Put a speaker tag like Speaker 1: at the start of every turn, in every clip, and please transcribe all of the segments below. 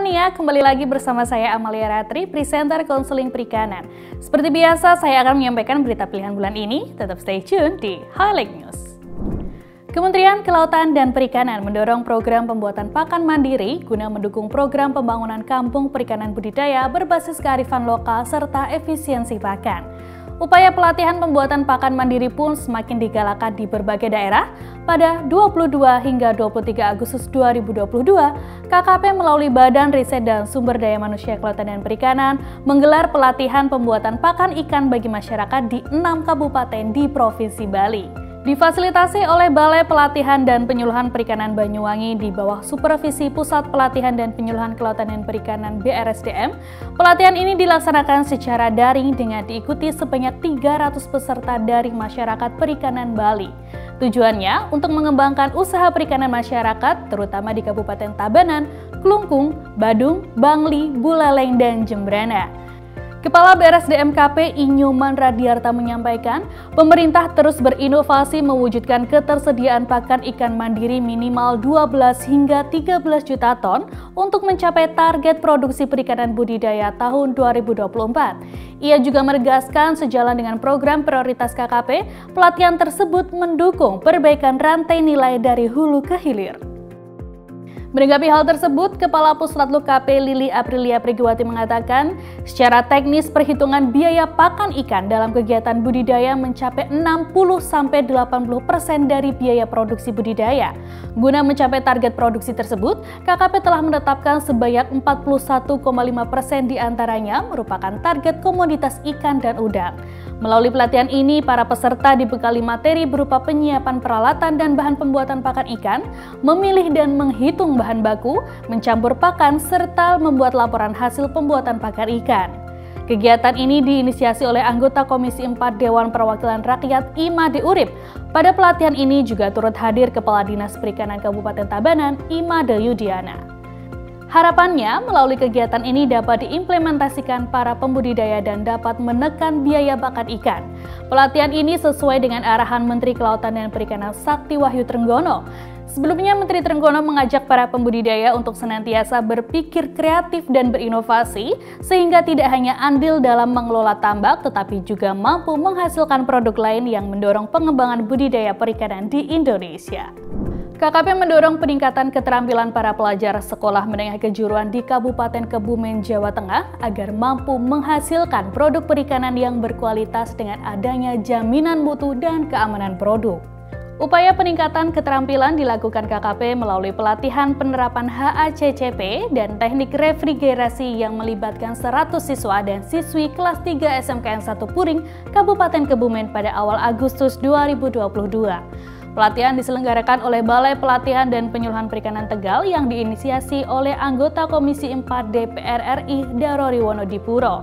Speaker 1: Mania, kembali lagi bersama saya Amalia Ratri, presenter konseling perikanan. Seperti biasa, saya akan menyampaikan berita pilihan bulan ini. Tetap stay tune di Highlight News. Kementerian Kelautan dan Perikanan mendorong program pembuatan pakan mandiri guna mendukung program pembangunan kampung perikanan budidaya berbasis kearifan lokal serta efisiensi pakan. Upaya pelatihan pembuatan pakan mandiri pun semakin digalakkan di berbagai daerah. Pada 22 hingga 23 Agustus 2022, KKP melalui Badan Riset dan Sumber Daya Manusia Kelautan dan Perikanan menggelar pelatihan pembuatan pakan ikan bagi masyarakat di 6 kabupaten di Provinsi Bali. Difasilitasi oleh Balai Pelatihan dan Penyuluhan Perikanan Banyuwangi di bawah supervisi Pusat Pelatihan dan Penyuluhan Kelautan dan Perikanan BRSDM, pelatihan ini dilaksanakan secara daring dengan diikuti sebanyak 300 peserta dari masyarakat perikanan Bali. Tujuannya untuk mengembangkan usaha perikanan masyarakat, terutama di Kabupaten Tabanan, Klungkung, Badung, Bangli, Buleleng, dan Jembrana. Kepala BRSDM KP Inyoman Radiarta menyampaikan, pemerintah terus berinovasi mewujudkan ketersediaan pakan ikan mandiri minimal 12 hingga 13 juta ton untuk mencapai target produksi perikanan budidaya tahun 2024. Ia juga menegaskan sejalan dengan program prioritas KKP, pelatihan tersebut mendukung perbaikan rantai nilai dari hulu ke hilir. Menanggapi hal tersebut, Kepala Puslatlu KP Lili Aprilia Prigiwati mengatakan, secara teknis perhitungan biaya pakan ikan dalam kegiatan budidaya mencapai 60-80% dari biaya produksi budidaya. Guna mencapai target produksi tersebut, KKP telah menetapkan sebanyak 41,5% diantaranya merupakan target komoditas ikan dan udang. Melalui pelatihan ini, para peserta dibekali materi berupa penyiapan peralatan dan bahan pembuatan pakan ikan, memilih dan menghitung bahan baku, mencampur pakan, serta membuat laporan hasil pembuatan pakan ikan. Kegiatan ini diinisiasi oleh anggota Komisi 4 Dewan Perwakilan Rakyat Imade Urip. Pada pelatihan ini juga turut hadir Kepala Dinas Perikanan Kabupaten Tabanan, Imade Yudiana. Harapannya, melalui kegiatan ini dapat diimplementasikan para pembudidaya dan dapat menekan biaya pakan ikan. Pelatihan ini sesuai dengan arahan Menteri Kelautan dan Perikanan Sakti Wahyu Trenggono. Sebelumnya, Menteri Trenggono mengajak para pembudidaya untuk senantiasa berpikir kreatif dan berinovasi, sehingga tidak hanya andil dalam mengelola tambak, tetapi juga mampu menghasilkan produk lain yang mendorong pengembangan budidaya perikanan di Indonesia. KKP mendorong peningkatan keterampilan para pelajar sekolah menengah kejuruan di Kabupaten Kebumen, Jawa Tengah agar mampu menghasilkan produk perikanan yang berkualitas dengan adanya jaminan mutu dan keamanan produk. Upaya peningkatan keterampilan dilakukan KKP melalui pelatihan penerapan HACCP dan teknik refrigerasi yang melibatkan 100 siswa dan siswi kelas 3 SMKN 1 Puring, Kabupaten Kebumen pada awal Agustus 2022. Pelatihan diselenggarakan oleh Balai Pelatihan dan Penyuluhan Perikanan Tegal yang diinisiasi oleh anggota Komisi 4 DPR RI Darori Wonodipuro.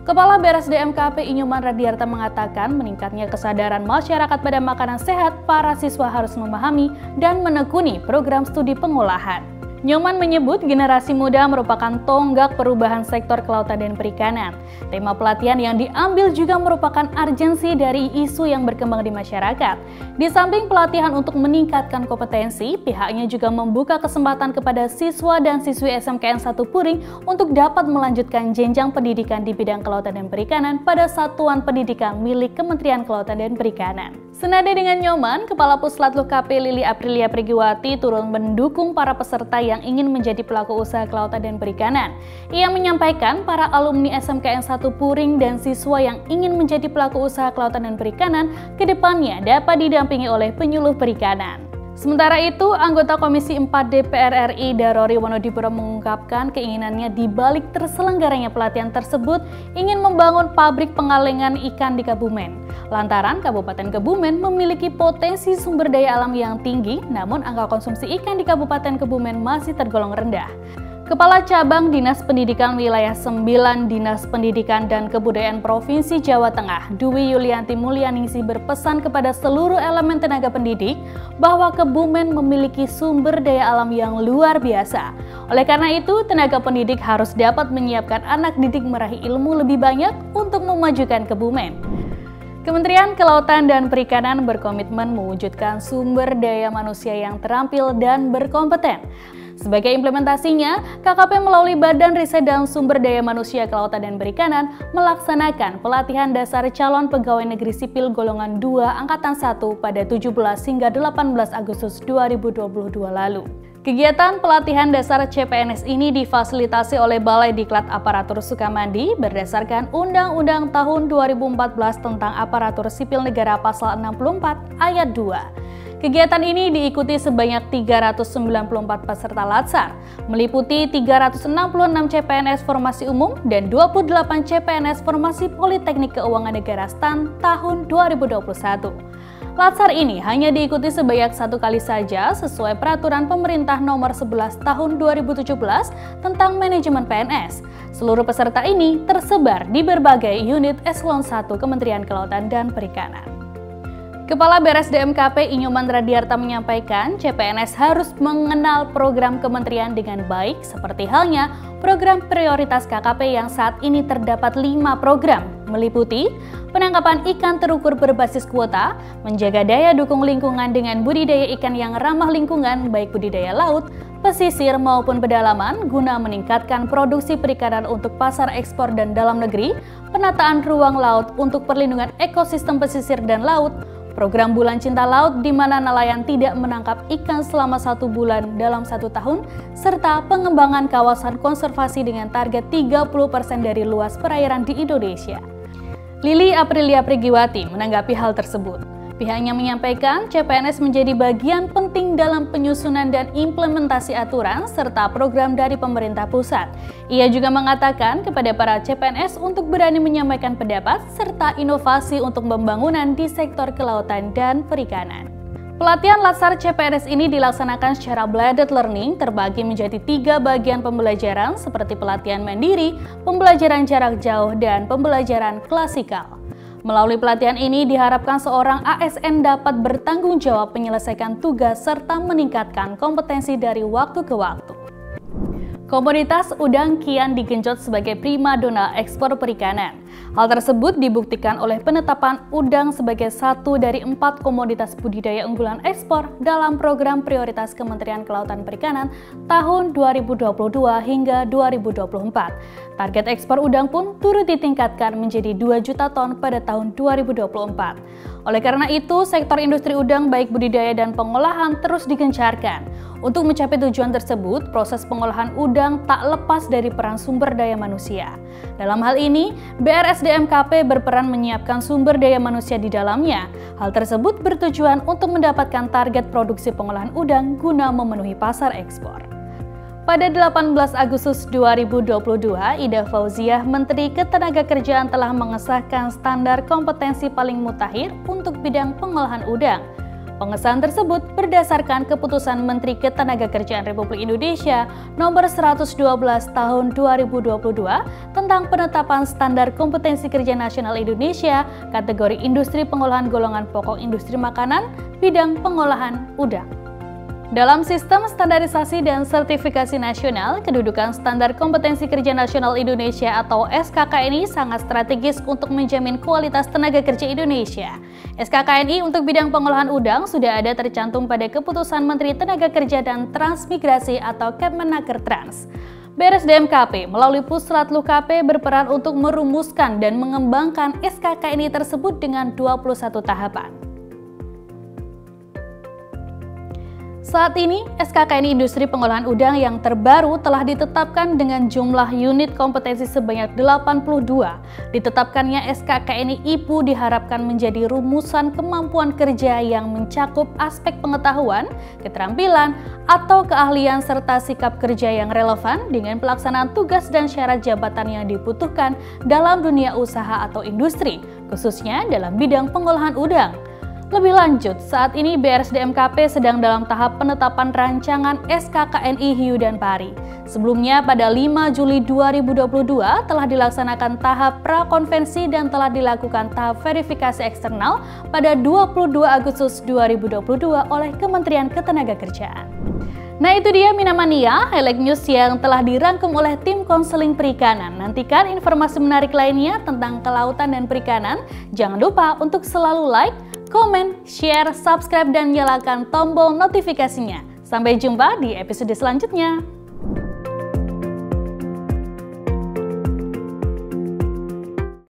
Speaker 1: Kepala BRSDM KP Inyoman Radiarta mengatakan meningkatnya kesadaran masyarakat pada makanan sehat, para siswa harus memahami dan menekuni program studi pengolahan. Nyoman menyebut generasi muda merupakan tonggak perubahan sektor kelautan dan perikanan. Tema pelatihan yang diambil juga merupakan urgensi dari isu yang berkembang di masyarakat. Di samping pelatihan untuk meningkatkan kompetensi, pihaknya juga membuka kesempatan kepada siswa dan siswi SMKN 1 Puring untuk dapat melanjutkan jenjang pendidikan di bidang kelautan dan perikanan pada satuan pendidikan milik Kementerian Kelautan dan Perikanan. Senada dengan Nyoman, Kepala Puslatlu KP Lili Aprilia Prigiwati turun mendukung para peserta yang ingin menjadi pelaku usaha kelautan dan perikanan. Ia menyampaikan para alumni SMKN 1 Puring dan siswa yang ingin menjadi pelaku usaha kelautan dan perikanan ke depannya dapat didampingi oleh penyuluh perikanan. Sementara itu, anggota Komisi 4 DPR RI Darori Wonodipuro mengungkapkan keinginannya di balik terselenggaranya pelatihan tersebut ingin membangun pabrik pengalengan ikan di Kebumen. Lantaran Kabupaten Kebumen memiliki potensi sumber daya alam yang tinggi, namun angka konsumsi ikan di Kabupaten Kebumen masih tergolong rendah. Kepala Cabang Dinas Pendidikan Wilayah 9 Dinas Pendidikan dan Kebudayaan Provinsi Jawa Tengah, Dwi Yulianti Mulyaningsih berpesan kepada seluruh elemen tenaga pendidik bahwa Kebumen memiliki sumber daya alam yang luar biasa. Oleh karena itu, tenaga pendidik harus dapat menyiapkan anak didik meraih ilmu lebih banyak untuk memajukan Kebumen. Kementerian Kelautan dan Perikanan berkomitmen mewujudkan sumber daya manusia yang terampil dan berkompeten. Sebagai implementasinya, KKP melalui Badan Riset dan Sumber Daya Manusia Kelautan dan Perikanan melaksanakan pelatihan dasar calon pegawai negeri sipil golongan 2 Angkatan 1 pada 17 hingga 18 Agustus 2022 lalu. Kegiatan pelatihan dasar CPNS ini difasilitasi oleh Balai Diklat Aparatur Sukamandi berdasarkan Undang-Undang Tahun 2014 tentang Aparatur Sipil Negara Pasal 64 Ayat 2. Kegiatan ini diikuti sebanyak 394 peserta latsar, meliputi 366 CPNS Formasi Umum dan 28 CPNS Formasi Politeknik Keuangan Negara STAN tahun 2021. Latsar ini hanya diikuti sebanyak 1 kali saja sesuai Peraturan Pemerintah Nomor 11 Tahun 2017 tentang Manajemen PNS. Seluruh peserta ini tersebar di berbagai unit Eselon 1 Kementerian Kelautan dan Perikanan. Kepala BRSDM-KP Inyoman Radiarta menyampaikan CPNS harus mengenal program kementerian dengan baik seperti halnya program prioritas KKP yang saat ini terdapat 5 program, meliputi penangkapan ikan terukur berbasis kuota, menjaga daya dukung lingkungan dengan budidaya ikan yang ramah lingkungan baik budidaya laut, pesisir maupun pedalaman guna meningkatkan produksi perikanan untuk pasar ekspor dan dalam negeri, penataan ruang laut untuk perlindungan ekosistem pesisir dan laut, program Bulan Cinta Laut di mana nelayan tidak menangkap ikan selama 1 bulan dalam 1 tahun, serta pengembangan kawasan konservasi dengan target 30% dari luas perairan di Indonesia. Lili Aprilia Prigiwati menanggapi hal tersebut. Pihaknya menyampaikan CPNS menjadi bagian penting dalam penyusunan dan implementasi aturan serta program dari pemerintah pusat. Ia juga mengatakan kepada para CPNS untuk berani menyampaikan pendapat serta inovasi untuk pembangunan di sektor kelautan dan perikanan. Pelatihan latsar CPNS ini dilaksanakan secara blended learning terbagi menjadi 3 bagian pembelajaran seperti pelatihan mandiri, pembelajaran jarak jauh, dan pembelajaran klasikal. Melalui pelatihan ini diharapkan seorang ASN dapat bertanggung jawab menyelesaikan tugas serta meningkatkan kompetensi dari waktu ke waktu. Komoditas udang kian digenjot sebagai primadona ekspor perikanan. Hal tersebut dibuktikan oleh penetapan udang sebagai satu dari 4 komoditas budidaya unggulan ekspor dalam program prioritas Kementerian Kelautan Perikanan tahun 2022 hingga 2024. Target ekspor udang pun turut ditingkatkan menjadi 2 juta ton pada tahun 2024. Oleh karena itu, sektor industri udang baik budidaya dan pengolahan terus digencarkan. Untuk mencapai tujuan tersebut, proses pengolahan udang tak lepas dari peran sumber daya manusia. Dalam hal ini, BRSDM-KP berperan menyiapkan sumber daya manusia di dalamnya. Hal tersebut bertujuan untuk mendapatkan target produksi pengolahan udang guna memenuhi pasar ekspor. Pada 18 Agustus 2022, Ida Fauziah, Menteri Ketenagakerjaan telah mengesahkan standar kompetensi paling mutakhir untuk bidang pengolahan udang. Pengesahan tersebut berdasarkan Keputusan Menteri Ketenagakerjaan Republik Indonesia Nomor 112 Tahun 2022 tentang penetapan standar kompetensi kerja nasional Indonesia kategori industri pengolahan golongan pokok industri makanan bidang pengolahan udang. Dalam sistem standarisasi dan sertifikasi nasional, kedudukan Standar Kompetensi Kerja Nasional Indonesia atau SKKNI sangat strategis untuk menjamin kualitas tenaga kerja Indonesia. SKKNI untuk bidang pengolahan udang sudah ada tercantum pada Keputusan Menteri Tenaga Kerja dan Transmigrasi atau Kemenaker-Trans. BRSDM-KP melalui Puslatlu KP berperan untuk merumuskan dan mengembangkan SKKNI tersebut dengan 21 tahapan. Saat ini, SKKNI Industri Pengolahan Udang yang terbaru telah ditetapkan dengan jumlah unit kompetensi sebanyak 82. Ditetapkannya SKKNI IPU diharapkan menjadi rumusan kemampuan kerja yang mencakup aspek pengetahuan, keterampilan, atau keahlian serta sikap kerja yang relevan dengan pelaksanaan tugas dan syarat jabatan yang dibutuhkan dalam dunia usaha atau industri, khususnya dalam bidang pengolahan udang. Lebih lanjut, saat ini BRSDM-KP sedang dalam tahap penetapan rancangan SKKNI Hiu dan Pari. Sebelumnya pada 5 Juli 2022 telah dilaksanakan tahap prakonvensi dan telah dilakukan tahap verifikasi eksternal pada 22 Agustus 2022 oleh Kementerian Ketenagakerjaan. Nah itu dia Minamania, highlight news yang telah dirangkum oleh tim konseling perikanan. Nantikan informasi menarik lainnya tentang kelautan dan perikanan. Jangan lupa untuk selalu like, komen, share, subscribe, dan nyalakan tombol notifikasinya. Sampai jumpa di episode selanjutnya.